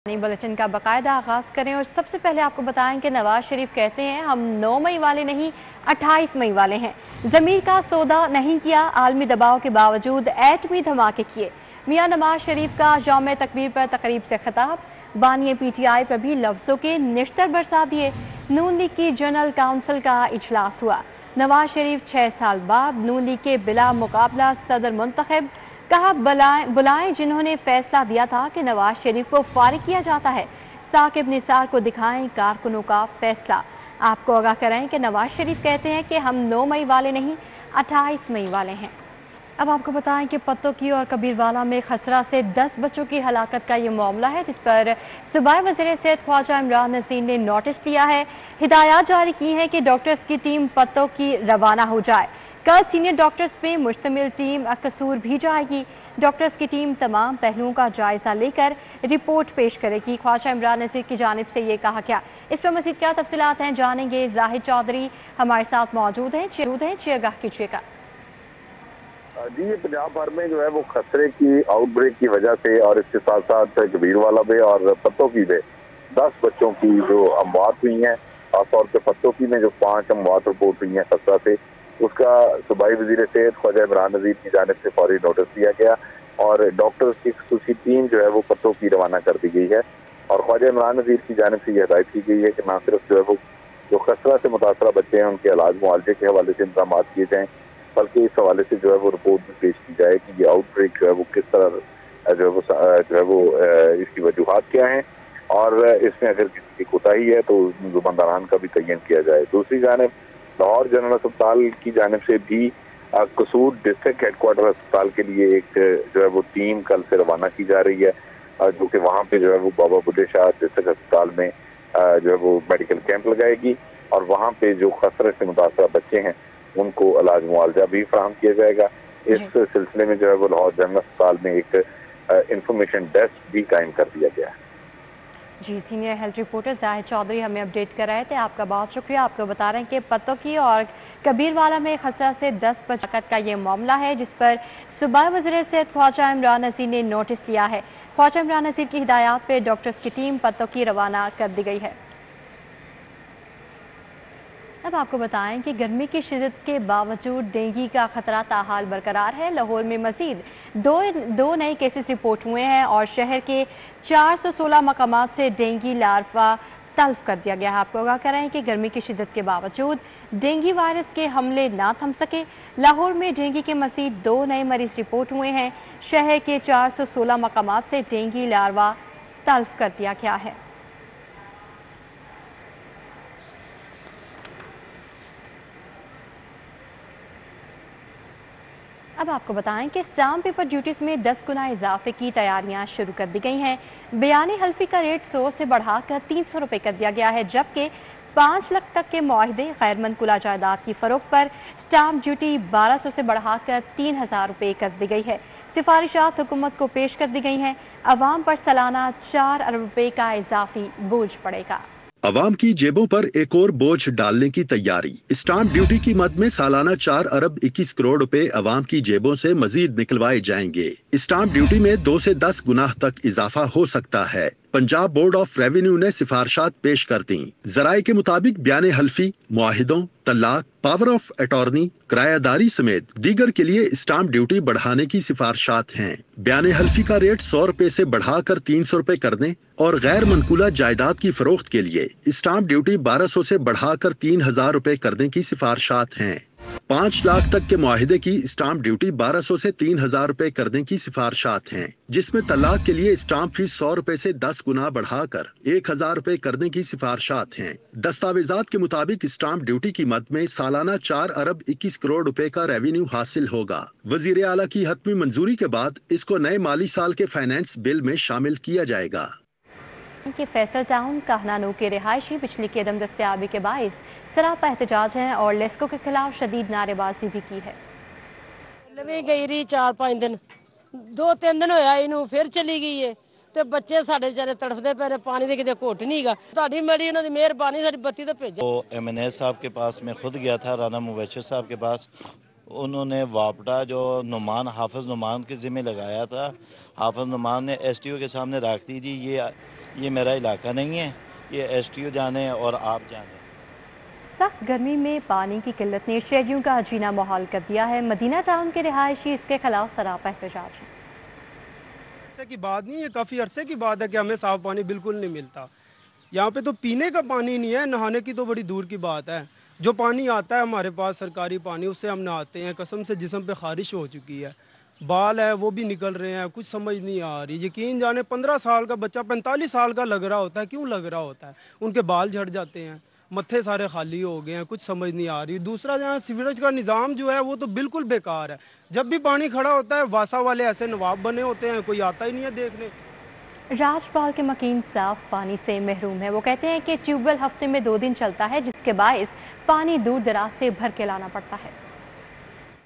Bulletin का बाकायदा आगाज करें और सबसे पहले आपको बताएं कि नवाज शरीफ कहते हैं हम 9 मई वाले नहीं 28 मई वाले हैं। जमीर का सौदा नहीं किया, आलमी दबाव के बावजूद एटमी धमाके किए। मियां नवाज शरीफ का यौम तकबीर पर तकरीब से खिताब, बानी PTI पर भी लफ्जों के निश्तर बरसा दिए। नून लीग की जनरल काउंसिल का इजलास हुआ। नवाज शरीफ 6 साल बाद नून लीग के बिला मुकाबला सदर मुंतखब, कहा बुलाएं जिन्होंने फैसला दिया था कि नवाज शरीफ को फारिग किया जाता है। साकिब निसार को दिखाएं कारकुनों का फैसला। आपको आगाह कराएं कि नवाज शरीफ कहते हैं कि हम 9 मई वाले नहीं 28 मई वाले हैं। अब आपको बताएं कि पत्तोकी और कबीरवाला में खसरा से 10 बच्चों की हलाकत का ये मामला है, जिस पर सूबाई वज़ीर सेहत ख्वाजा इमरान नज़ीर ने नोटिस लिया है। हिदायत जारी की है कि डॉक्टर्स की टीम पत्तोकी रवाना हो जाए। कल सीनियर डॉक्टर्स पे मुश्तमिल टीम कसूर भी जाएगी। डॉक्टर्स की टीम तमाम पहलुओं का जायजा लेकर रिपोर्ट पेश करेगी। ख्वाजा इमरान नज़ीर की जानिब से ये कहा गया। इस पर मज़ीद क्या तफसीलात हैं जानेंगे। जाहिद चौधरी हमारे साथ मौजूद हैं। आगाह कीजिएगा। जी, ये पंजाब भर में जो है वो खसरे की आउटब्रेक की वजह से और इसके साथ साथ कबीरवाला में और पत्तोकी में 10 बच्चों की जो अमवात हुई हैं, खासतौर पर पत्तोकी में जो 5 अमवात रिपोर्ट हुई हैं खसरा से, उसका सूबाई वज़ीर सेहत ख्वाजा इमरान नज़ीर की जानिब से फौरी नोटिस दिया गया और डॉक्टर्स की खसूसी टीम जो है वो पत्तोकी रवाना कर दी गई है। और ख्वाजा इमरान नज़ीर की जानिब से यह हिदायत की गई है कि न सिर्फ जो है वो जो खसरा से मुतासरा बच्चे हैं उनके इलाज मुआवजे के हवाले से इंतजाम किए जाएँ, बल्कि इस हवाले से जो है वो रिपोर्ट भी पेश की जाए कि ये आउटब्रेक जो है वो किस तरह जो है वो इसकी वजूहात क्या हैं और इसमें अगर किसी की कोताही है तो जुम्मेदारान का भी तयन किया जाए। दूसरी जानिब लाहौर जनरल अस्पताल की जानिब से भी कसूर डिस्ट्रिक्ट हेडक्वार्टर अस्पताल के लिए एक जो है वो टीम कल से रवाना की जा रही है, जो कि वहाँ पे जो है वो बाबा बुल्ले शाह डिस्ट्रिक्ट अस्पताल में जो है वो मेडिकल कैंप लगाएगी और वहाँ पे जो खसरे से मुतासरा बच्चे हैं उनको इलाज मुआवजा भी फराहम किया जाएगा। इस सिलसिले में जो है वो लाहौर जनरल अस्पताल में एक इंफॉर्मेशन डेस्क भी कायम कर दिया गया है। जी, senior health reporter Zahid Chaudhry हमें अपडेट कर रहे थे। आपका बहुत शुक्रिया। आपको बता रहे हैं कि पत्तोकी और कबीरवाला में खसरा से 10 बच्चों का ये मामला है, जिस पर सूबाई वज़ीर सेहत ख्वाजा इमरान नज़ीर ने नोटिस लिया है। ख्वाजा इमरान नज़ीर की हिदायत पर डॉक्टर्स की टीम पत्तोकी रवाना कर दी गई है। अब आपको बताएं कि गर्मी की शिद्दत के बावजूद डेंगू का खतरा ताहाल बरकरार है। लाहौर में मजीद दो नए केसेस रिपोर्ट हुए हैं और शहर के 416 मकामात से डेंगू लार्वा तल्फ कर दिया गया है। आपको आगाह करें कि गर्मी की शिद्दत के बावजूद डेंगू वायरस के हमले ना थम सके। लाहौर में डेंगू के मजीद 2 नए मरीज रिपोर्ट हुए हैं। शहर के 416 मकामात से डेंगू लार्वा तल्फ कर दिया गया है। अब आपको बताएं कि स्टाम्प पेपर ड्यूटीज में 10 गुना इजाफे की तैयारियां शुरू कर दी गई हैं। बयानी हल्फी का रेट 100 से बढ़ाकर 300 रुपये कर दिया गया है, जबकि 5 लाख तक के मुआहदे गैर मनकुला जायदाद की फरोख्त पर स्टाम्प ड्यूटी 1200 से बढ़ाकर 3000 रुपये कर दी गई है। सिफारिशात हुकूमत को पेश कर दी गई हैं। अवाम पर सालाना 4 अरब रुपये का इजाफी बोझ पड़ेगा। अवाम की जेबों पर एक और बोझ डालने की तैयारी। स्टाम्प ड्यूटी की मद में सालाना 4 अरब 21 करोड़ रुपए अवाम की जेबों से मजीद निकलवाए जाएंगे। स्टाम्प ड्यूटी में 2 से 10 गुना तक इजाफा हो सकता है। पंजाब बोर्ड ऑफ रेवेन्यू ने सिफारिशात पेश कर दी। जराये के मुताबिक बयान हल्फी, मुआहिदों, तलाक, पावर ऑफ अटॉर्नी, किरायादारी समेत दीगर के लिए स्टाम्प ड्यूटी बढ़ाने की सिफारिशात हैं। बयान हल्फी का रेट 100 रुपए से बढ़ाकर 300 रुपए करने और गैर मनकुला जायदाद की फरोख्त के लिए स्टाम्प ड्यूटी 1200 से बढ़ाकर 3000 रुपए करने की सिफारिशात हैं। 5 लाख तक के मुआहिदे की स्टाम्प ड्यूटी 1200 से 3000 रुपए करने की सिफारिशात हैं, जिसमें तलाक के लिए स्टाम्प फीस 100 रुपए से 10 गुना बढ़ाकर 1000 रुपए करने की सिफारिशात हैं। दस्तावेजात के मुताबिक स्टाम्प ड्यूटी की मद में सालाना 4 अरब 21 करोड़ रुपए का रेवेन्यू हासिल होगा। वजीर आला की हतमी मंजूरी के बाद इसको नए माली साल के फाइनेंस बिल में शामिल किया जाएगा। कि फैसल टाउन कहनानू के रिहायशी बिजली की अदम दस्तयाबी के बाइस सरापा एहतजाज है और लेस्को के खिलाफ शदीद नारेबाजी भी की है। गई रही 4-5 दिन, 2-3 दिन होया इनू फिर चली गई है ਤੇ ਬੱਚੇ ਸਾਡੇ ਵਿਚਾਰੇ ਤੜਫਦੇ ਪਏ ਨੇ, ਪਾਣੀ ਦੇ ਕਿਤੇ ਘੁੱਟ ਨਹੀਂਗਾ। ਤੁਹਾਡੀ ਮੇਰੀ ਉਹਨਾਂ ਦੀ ਮਿਹਰਬਾਨੀ, ਸਾਡੀ ਬੱਤੀ ਤਾਂ ਭੇਜੋ। तो MNA साहब के पास मैं खुद गया था, राना मुवैशर साहब के पास। انہوں نے واپڈا جو نعمان حافظ نعمان کے ذمہ لگایا تھا، حافظ نعمان نے ایس ٹی او کے سامنے رکھ دی جی یہ میرا علاقہ نہیں ہے، یہ ایس ٹی او جانے اور آپ جانے۔ سخت گرمی میں پانی کی قلت نے شہریوں کا جینا محال کر دیا ہے۔ مدینہ ٹاؤن کے رہائشی اس کے خلاف سراپا احتجاج ہے۔ عرصے کی بات نہیں ہے، کافی عرصے کی بات ہے کہ ہمیں صاف پانی بالکل نہیں ملتا۔ یہاں پہ تو پینے کا پانی نہیں ہے، نہانے کی تو بڑی دور کی بات ہے۔ جو پانی آتا ہے ہمارے پاس سرکاری پانی، اس سے ہم نہاتے ہیں، قسم سے جسم پہ خارش ہو چکی ہے، بال ہے وہ بھی نکل رہے ہیں، کچھ سمجھ نہیں آ رہی۔ یقین جانے 15 سال کا بچہ 45 سال کا لگ رہا ہوتا ہے، کیوں لگ رہا ہوتا ہے؟ ان کے بال جھڑ جاتے ہیں، متھے سارے خالی ہو گئے ہیں، کچھ سمجھ نہیں آ رہی۔ دوسرا جہاں سیوریج کا نظام جو ہے وہ تو بالکل بیکار ہے۔ جب بھی پانی کھڑا ہوتا ہے واسا والے ایسے نواب بنے ہوتے ہیں، کوئی آتا ہی نہیں ہے دیکھنے۔ راج پال کے مکین صاف پانی سے محروم ہے۔ وہ کہتے ہیں کہ ٹیوب ویل ہفتے میں 2 دن چلتا ہے، جس کے باعث پانی دور دراز سے بھر کے لانا پڑتا ہے۔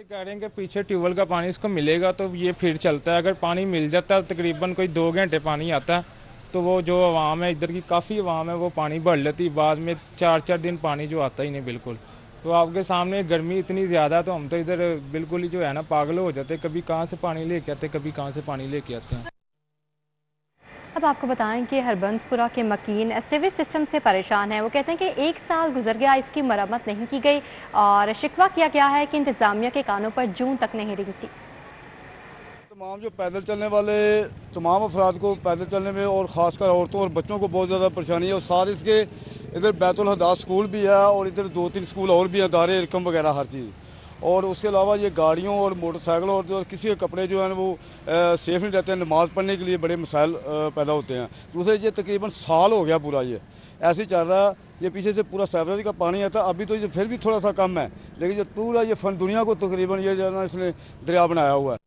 کہہ رہے ہیں کہ پیچھے ٹیوب ویل کا پانی اس کو ملے گا تو یہ پھر چلتا ہے، اگر پانی مل جاتا ہے تقریباً کوئی 2 گھنٹے پانی آتا ہے تو وہ جو عوام ہے ادھر کی کافی عوام ہے وہ پانی بھر لیتی، بعد میں 4 دن پانی جو آتا ہی نہیں بالکل۔ تو آپ کے سامنے گرمی اتنی زیادہ ہے تو ہم تو ادھر بالکل ہی جو ہے نا پاگل ہو جاتے، کبھی کہاں سے پانی لے کے آتے کبھی کہاں سے پانی لے کے آتے ہیں۔ اب آپ کو بتائیں کہ ہربنس پورہ کے مکین سیویج سسٹم سے پریشان ہیں۔ وہ کہتے ہیں کہ 1 سال گزر گیا، اس کی مرمت نہیں کی گئی اور شکوہ کیا گیا ہے کہ انتظامیہ کے کانوں پر جون تک نہیں رنگتی۔ تمام جو پیدل چلنے والے تمام افراد کو پیدل چلنے میں اور خاص کر عورتوں اور بچوں کو بہت زیادہ پریشانی ہے، اور ساتھ اس کے ادھر بیت الہدا اسکول بھی ہے اور ادھر 2-3 اسکول اور بھی ہیں، دار ارقم وغیرہ ہر چیز، اور اس کے علاوہ یہ گاڑیوں اور موٹر سائیکلوں اور جو کسی کے کپڑے جو ہیں وہ سیف نہیں رہتے ہیں، نماز پڑھنے کے لیے بڑے مسائل پیدا ہوتے ہیں۔ دوسرے یہ تقریباً سال ہو گیا پورا یہ ایسے ہی چل رہا ہے، یہ پیچھے سے پورا سیوریج کا پانی آتا ہے، ابھی تو یہ پھر بھی تھوڑا سا کم ہے، لیکن جو پورا یہ فن دنیا کو تقریباً یہ جو ہے نا اس نے دریا بنایا ہوا ہے۔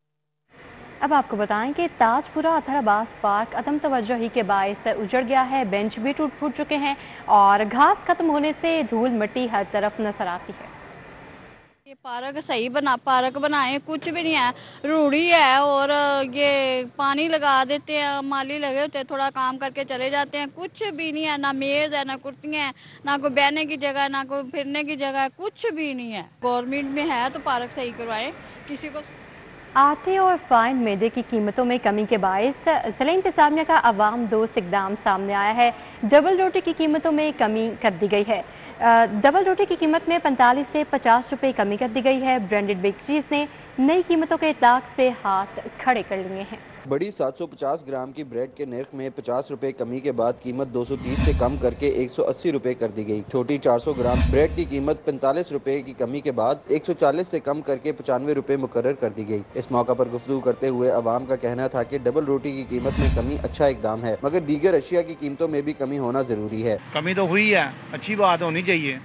اب آپ کو بتائیں کہ تاج پورہ اطہر عباس پارک عدم توجہی کے باعث اجڑ گیا ہے، بینچ بھی ٹوٹ پھوٹ چکے ہیں اور گھاس ختم ہونے سے دھول مٹی ہر طرف نظر آتی ہے۔ یہ پارک صحیح پارک بنائیں، کچھ بھی نہیں ہے، روڑی ہے اور یہ پانی لگا دیتے ہیں، مالی لگے ہوتے ہیں، تھوڑا کام کر کے چلے جاتے ہیں، کچھ بھی نہیں ہے، نہ میز ہے، نہ کرسیاں ہیں، نہ کوئی بیٹھنے کی جگہ ہے، نہ کوئی پھرنے کی جگہ ہے، کچھ بھی نہیں ہے۔ گورنمنٹ میں ہے تو پارک صحیح کروائے، کسی کو۔ آٹے اور فائن میدے کی قیمتوں میں کمی کے باعث ضلع انتظامیہ کا عوام دوست اقدام سامنے آیا ہے۔ ڈبل روٹی کی قیمتوں میں کمی کر دی گئی ہے۔ ڈبل روٹی کی قیمت میں 45 سے 50 روپے کمی کر دی گئی ہے۔ برانڈڈ بیکریز نے نئی قیمتوں کے اطلاق سے ہاتھ کھڑے کر لیے ہیں۔ بڑی 750 گرام کی بریڈ کے نرخ میں 50 روپے کمی کے بعد قیمت 230 سے کم کر کے 180 روپے کر دی گئی۔ چھوٹی 400 گرام بریڈ کی قیمت 45 روپے کی کمی کے بعد 140 سے کم کر کے 95 روپے مقرر کر دی گئی۔ اس موقع پر گفتگو کرتے ہوئے عوام کا کہنا تھا کہ ڈبل روٹی کی قیمت میں کمی اچھا اقدام ہے، مگر دیگر اشیاء کی قیمتوں میں بھی کمی ہونا ضروری ہے۔ کمی تو ہوئی ہے، اچھی بات ہونی چاہیے،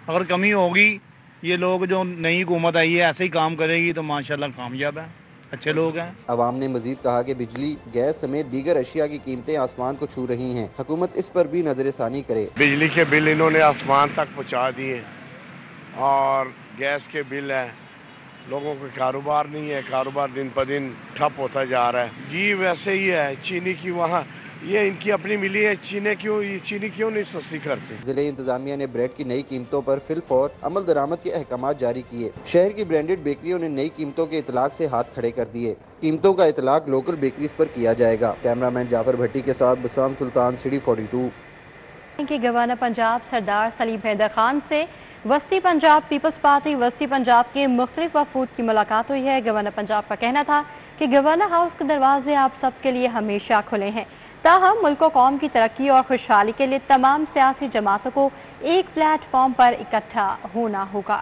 اگر کمی ہوگی، یہ لوگ جو نئی حکومت آئی ہے ایسے ہی کام کرے گی تو ماشاءاللہ کامیاب ہے، اچھے لوگ ہیں۔ عوام نے مزید کہا کہ بجلی، گیس سمیت دیگر اشیاء کی قیمتیں آسمان کو چھو رہی ہیں، حکومت اس پر بھی نظر ثانی کرے۔ بجلی کے بل انہوں نے آسمان تک پہنچا دیے اور گیس کے بل ہیں، لوگوں کو کاروبار نہیں ہے، کاروبار دن پہ دن ٹھپ ہوتا جا رہا ہے۔ گھی ویسے ہی ہے، چینی کی وہاں یہ ان کی اپنی ملی ہے، چینی کیوں نہیں سستی کرتے؟ ضلع انتظامیہ نے بریڈ کی نئی قیمتوں پر فی الفور عمل درآمد کے احکامات جاری کیے۔ شہر کی برانڈڈ بیکریوں نے نئی قیمتوں کے اطلاق سے ہاتھ کھڑے کر دیے۔ قیمتوں کا اطلاق لوکل بیکریز پر کیا جائے گا۔ کیمرامین جعفر بھٹی کے ساتھ بسام سلطان، سٹی 42۔ کہ گورنر پنجاب سردار سلیم حیدر خان سے وسطی پنجاب پیپلز پارٹی وسطی پنجاب کے مختلف وفود کی ملاقات ہوئی ہے۔ گورنر پنجاب کا کہنا تھا کہ گورنر ہاؤس کے دروازے آپ سب کے لیے ہمیشہ کھلے ہیں، تاہم ملک و قوم کی ترقی اور خوشحالی کے لیے تمام سیاسی جماعتوں کو ایک پلیٹ فارم پر اکٹھا ہونا ہوگا۔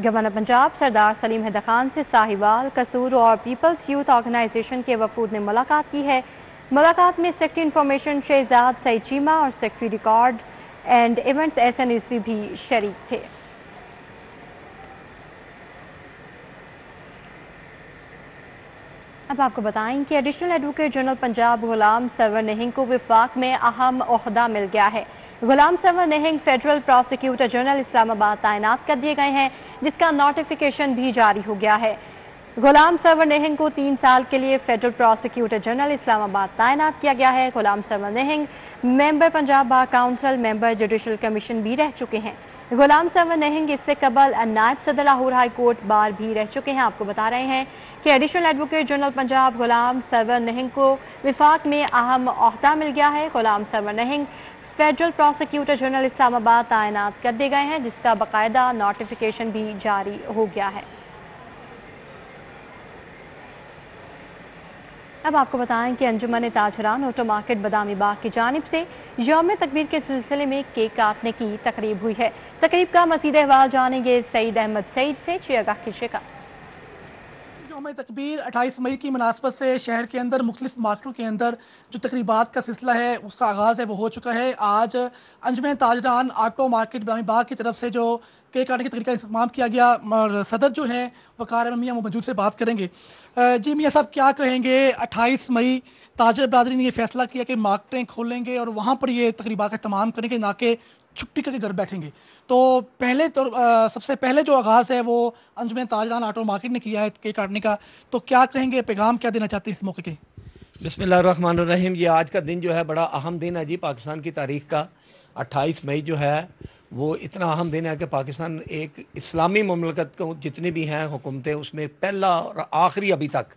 گورنر پنجاب سردار سلیم حیدر خان سے ساہیوال، قصور اور پیپلز یوتھ آرگنائزیشن کے وفود نے ملاقات کی ہے۔ ملاقات میں سیکرٹری انفارمیشن شہزاد سعید چیمہ اور سیکرٹری ریکارڈ اینڈ ایونٹس احسن رضوی بھی شریک تھے۔ اب آپ کو بتائیں کہ additional advocate general Punjab Ghulam Sarwar نہنگ کو وفاق میں اہم عہدہ مل گیا ہے۔ Ghulam Sarwar نہنگ federal prosecutor general اسلام آباد تعینات کر دیے گئے ہیں، جس کا نوٹیفیکیشن بھی جاری ہو گیا ہے۔ غلام سرور نہنگ کو 3 سال کے لیے فیڈرل پروسیکیوٹر جنرل اسلام آباد تعینات کیا گیا ہے۔ غلام سرور نہنگ ممبر پنجاب بار کونسل، ممبر جوڈیشل کمیشن بھی رہ چکے ہیں۔ गुलाम सरवर नहिंग इससे कबल नायब सदर लाहौर हाई कोर्ट बार भी रह चुके हैं। आपको बता रहे हैं कि additional advocate general Punjab Ghulam Sarwar Nahing को विफाक में अहम ओहदा मिल गया है। Ghulam Sarwar Nahing federal prosecutor general Islamabad तैनात कर दिए गए हैं, जिसका बाकायदा नोटिफिकेशन भी जारी हो गया है। अब आपको बताएं कि अंजुमन ताजरान ऑटो मार्केट बदामी बाग की जानिब से यौम तकबीर के सिलसिले में केक काटने की तकरीब हुई है। तकरीब का मज़ीद अहवाल जानेंगे सईद अहमद सईद से। चियागा की शिका यौम तकबीर 28 मई की मुनासबत से शहर के अंदर मुख्तलिफ मार्केटों के अंदर जो तकरीबात का सिलसिला है उसका आगाज़ है वो हो चुका है। आज अंजुमन ताजरान ऑटो मार्केट बदामी बाग की तरफ से जो केक काटने की तकरीब का इंतजाम किया गया और सदर जो हैं वकार अहमद मियां वो मौजूद से बात करेंगे। जी मियां साहब क्या कहेंगे, 28 मई ताजर बरादरी ने ये फैसला किया कि मार्केटें खोलेंगे और वहाँ पर ये तकरीबात का इत्माम करेंगे, ना कि छुट्टी करके घर बैठेंगे। तो पहले तो सबसे पहले जो आगाज़ है वो अंजुमन ताजरान ऑटो मार्केट ने किया है केक काटने का, तो क्या कहेंगे, पैगाम क्या देना चाहते हैं इस मौके के? बिस्मिल्लाहिर्रहमानिर्रहीम। ये आज का दिन जो है बड़ा अहम दिन है जी पाकिस्तान की तारीख़ का। 28 मई जो है वो इतना अहम दिन है कि पाकिस्तान एक इस्लामी मुमलकत को जितनी भी हैं हुकूमतें उसमें पहला और आखिरी अभी तक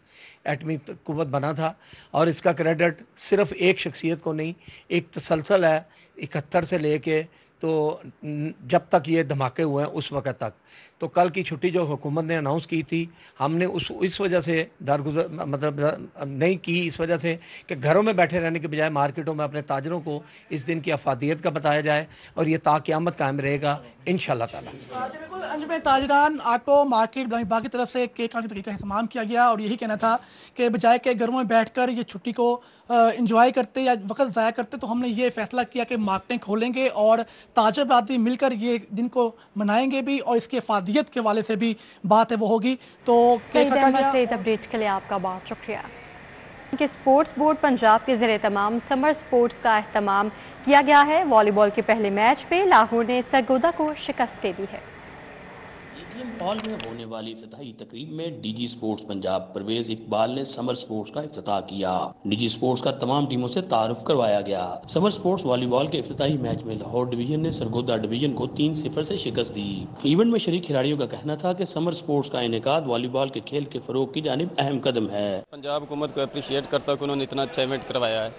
एटमी कुव्वत बना था, और इसका क्रेडिट सिर्फ एक शख्सियत को नहीं, एक तसलसल है 71 से लेके तो जब तक ये धमाके हुए हैं उस वक़्त तक। तो कल की छुट्टी जो हुकूमत ने अनाउंस की थी हमने इस वजह से दरगुजर मतलब नहीं की, इस वजह से कि घरों में बैठे रहने के बजाय मार्केटों में अपने ताजरों को इस दिन की अफादियत का बताया जाए और ये ताक़यामत कायम रहेगा इंशाअल्लाह ताला। बिल्कुल, अंजुमन ताजरान ऑटो मार्केट बदामी बाग की तरफ से केक काटने की तकरीब का इंतजाम किया गया और यही कहना था कि बजाय के घरों में बैठकर ये छुट्टी को इंजॉय करते या वक्त ज़ाया करते, तो हमने ये फैसला किया कि मार्केटें खोलेंगे और ताजर बरादरी मिलकर ये दिन को मनाएंगे भी और इसकी अफादियत के वाले से भी बात है वो होगी। तो केक काटा गया। अपडेट के लिए आपका बहुत शुक्रिया। कि स्पोर्ट्स बोर्ड पंजाब के ज़रिए तमाम समर स्पोर्ट्स का अहतमाम किया गया है। वॉलीबॉल के पहले मैच पे लाहौर ने सरगोदा को शिकस्त दे दी है। म्यूजियम हॉल में होने वाली इफ्तिताही तकरीब में डीजी स्पोर्ट्स पंजाब परवेज इकबाल ने समर स्पोर्ट्स का इफ्तिताह किया। डीजी स्पोर्ट्स का तमाम टीमों से तारुफ करवाया गया। समर स्पोर्ट्स वॉलीबॉल के इफ्तिताही मैच में लाहौर डिवीजन ने सरगोदा डिवीजन को 3-0 से शिकस्त दी। इवेंट में शरीक खिलाड़ियों का कहना था कि समर स्पोर्ट्स का इनेकाद वॉलीबॉल के खेल के फरोग की जानिब अहम कदम है। पंजाब हुकूमत को अप्रिशिएट करता हूं कि उन्होंने इतना अच्छा इवेंट करवाया है,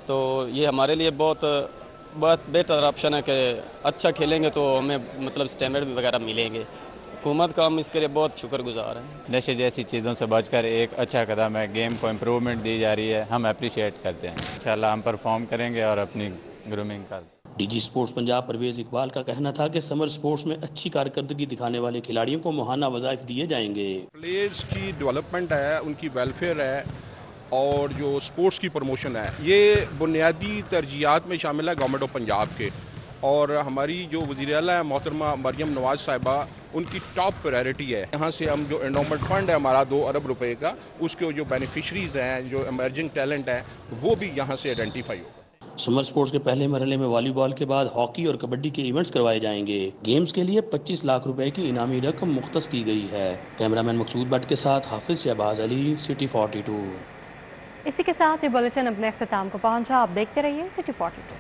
तो ये हमारे लिए बहुत बेहतर ऑप्शन है कि अच्छा खेलेंगे तो हमें मतलब स्टैंडर्ड वगैरह मिलेंगे। हुकूमत का हम इसके लिए बहुत शुक्रगुजार हैं। नशे जैसी चीज़ों से बचकर एक अच्छा कदम है, गेम को इम्प्रूवमेंट दी जा रही है, हम अप्रिशिएट करते हैं। इंशाल्लाह हम परफॉर्म करेंगे और अपनी ग्रूमिंग का। डीजी स्पोर्ट्स पंजाब परवेज इकबाल का कहना था कि समर स्पोर्ट्स में अच्छी कारकर्दगी दिखाने वाले खिलाड़ियों को मुहाना वज़ाइफ दिए जाएंगे। प्लेयर्स की डेवलपमेंट है, उनकी वेलफेयर है और जो स्पोर्ट्स की प्रमोशन है, ये बुनियादी तरजीहात में शामिल है गवर्नमेंट ऑफ पंजाब के। और हमारी जो वज़ीर आला है मोहतरमा मरियम नवाज साहिबा, उनकी टॉप प्रायोरिटी है। यहाँ से हम जो एंडोमेंट फंड है हमारा 2 अरब रुपए का, उसके जो बेनिफिशरीज़ हैं, जो इमर्जिंग टैलेंट है, वो भी यहाँ से आइडेंटिफाई होगा। समर स्पोर्ट्स के पहले मरहले में वॉलीबॉल के बाद हॉकी और कबड्डी के इवेंट्स करवाए जाएंगे। गेम्स के लिए 25 लाख रुपए की इनामी रकम मुख्तस की गई है। कैमरामैन मकसूद भट्ट के साथ हाफिज शहबाज अली, सिटी 42। इसी के साथ ये बुलेटिन अपने अख्ताम को पहुंचा। आप देखते रहिए सिटी 42।